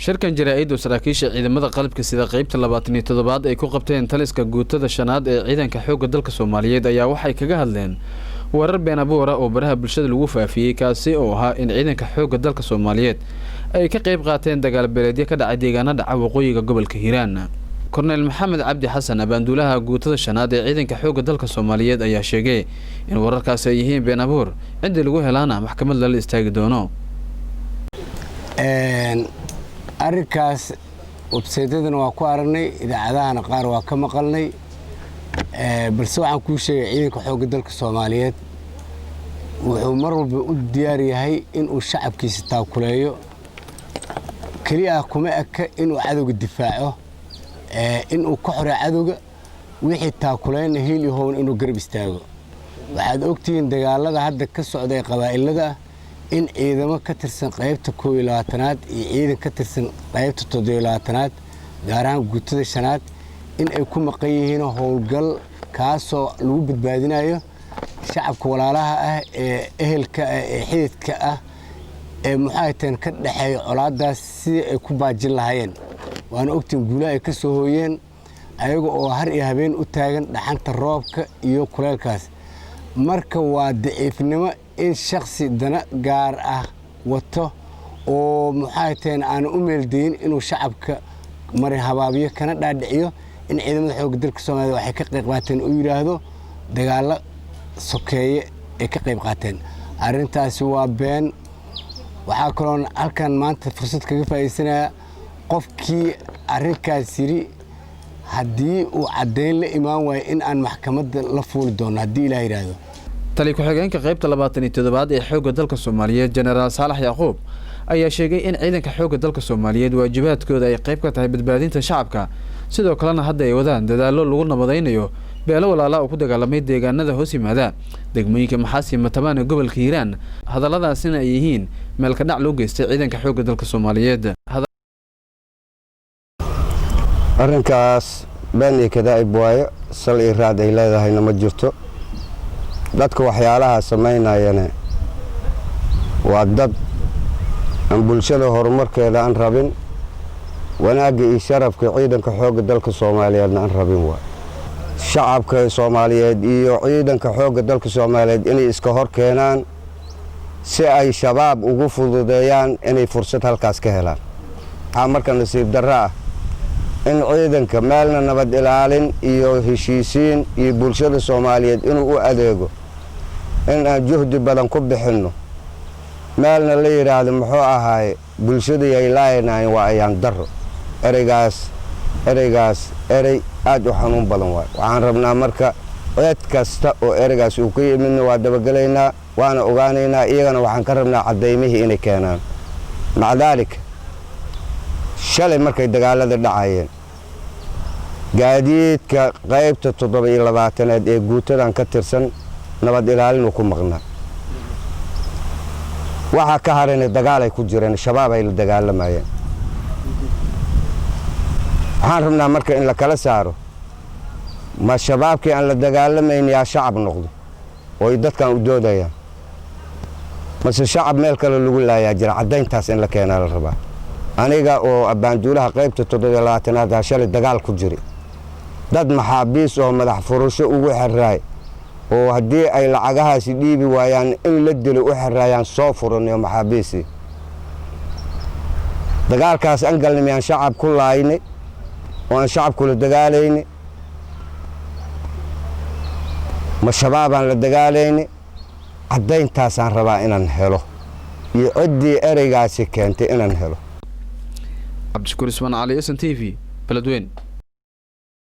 shirkan jaraa'id oo saraakiisha ciidamada qalabka sida qaybta 27 ay ku qabteen taliska guutada shanaad ee ciidanka xoogga dalka Soomaaliyeed ayaa waxay kaga hadleen warar been abuur ah oo baraha bulshada lagu faafiyay kaasi oo ahaa in ciidanka xoogga dalka Soomaaliyeed ay ka qayb qaateen dagaal beeleedyo ka dhacay deegaanada waqooyiga gobolka Hiiraan. Korneyl Maxamed Cabdi Xasan abaanduulaha guutada shanaad ee ciidanka xoogga dalka Soomaaliyeed ayaa sheegay in wararkaas ay yihiin been abuur cid lagu helaana maxkamad la istaagi doono. arrinkaas website-yadana waa ku aragnay idaacadahana qaar waa ka maqalnay balse waxaan ku sheegay ciidanka xoogga dalka Soomaaliyeed wuxuu mar walba u diyaar yahay in uu shacabkiisa taakuleeyo kaliya kuma eka in uu cadowga difaaco in uu ka xoro cadowga wixii taakuleeyna hiil iyo hoon inuu garab istaago. waxaad ogtihiin dagaalada hadda ka socday qabaa'ilada in ciidamo ka tirsan qaybta 21aad iyo ciidan ka tirsan qaybta 17aad gaar ahaan guutada shanaad in ay ku maqan yihiin howlgal kaasoo lagu badbaadinayo shacabka walaalaha ah ee ehelka ee xididka ah ee muxaayteen ka dhaxay colaadaas si ay ku baajin lahaayeen. waan ogtiin guulaha ay ka soo hooyeen ayaga oo har iyo habeen u taagan dhaxanta roobka iyo kuleelkaas. marka waa daciifnimo in shakhsi dana gaar ah wato oo muxaayteen aan u meeldeyn inuu shacabka marin habaabiyo kana dhaadhiciyo in ciidamada xoogga dalka Soomaaliyeed waxay ka qayb qaateen oo yiraahdo dagaal sokeeye ay ka qayb qaateen. arrintaasi waa been. waxaa kaloo halkan maanta fursad kaga faa'iideysanaya qofkii arrinkaas yiri haddii uu cadeyn la imaan waayo in aan maxkamadda la fuuli doono haddii Ilaahay yiraahdo. tali ku-xigeenka qaybta 27aad ee xoogga dalka Soomaaliyeed General Saalax Yaquub ayaa sheegay in ciidanka xoogga dalka Soomaaliyeed waajibaadkooda ay qayb ka tahay badbaadinta shacabka sidoo kalena hadda ay wadaan dadaalo lagu nabadaynayo beelo walaalo oo ku dagaalamay deegaanada hoos yimaada degmooyinka Maxaasi Matabaan ee gobolka Hiiraan. hadalladaasina ay yihiin meel ka dhac loo geystay ciidanka xoogga dalka Soomaaliyeed. arrinkaas been kadaa'ib waayo sal iyo raad ay leedahayna ma jirto. dadka waxyaalaha sameynayana waa dad aan bulshada horumarkeeda aan rabin wanaagga iyo sharafka ciidanka xoogga dalka Soomaaliyeedna aan rabin waa shacabka Soomaaliyeed iyo ciidanka xoogga dalka Soomaaliyeed inay iska hor keenaan si ay shabaab ugu fududeeyaan inay fursad halkaas ka helaan. marka nasiib darro ah in ciidanka meelna nabad ilaalin iyo heshiisiin iyo bulshada Soomaaliyeed inuu u adeego in aan juhdi badan ku bixinno meelna la yiraahdo muxuu ahaay bulshada ay laayeen waa ayaan darro. ereygaas aad u xanuun badan waay. waxaan rabnaa marka cid kasta oo ereygaas uu ka yimidna waa dabagalaynaa waana ogaanaynaa iyagana waxaan ka rabnaa cadeymihii inay keenaan. macdaalika shalay markay dagaalada dhacayeen gaadiidka qaybta 27aad ee guutadan ka tirsan nabad ilaalin ku maqnaa. waxa ka harayna dagaal ay ku jireen shabaab ay la dagaalamayeen. waxaan rabnaa marka in la kala saaro ma shabaabkii aan la dagaalamaynin yaa shacab noqdo oo ay dadkan u doodayaan mase shacab meel kale lagu laayaa jira cadeyntaas in la keenaa la rabaa. aniga oo abaanduulaha qaybta 27aad shalay dagaal ku jiri dad maxaabiis oo madax furasho ugu xiraay oo haddii ay lacagahaasi dhiibi waayaan in la dilo u xiraayaan soo furanayo maxaabiisi. dagaalkaas aan galnay aan shacab ku laaynay oo aan shacab kula dagaalaynay ma shabaabaan la dagaalaynay cadeyntaasaan rabaa inaan helo iyo ciddii ereygaasi keentay inaan helo. عبد الشكور اسمان علي SN TV بلدوين.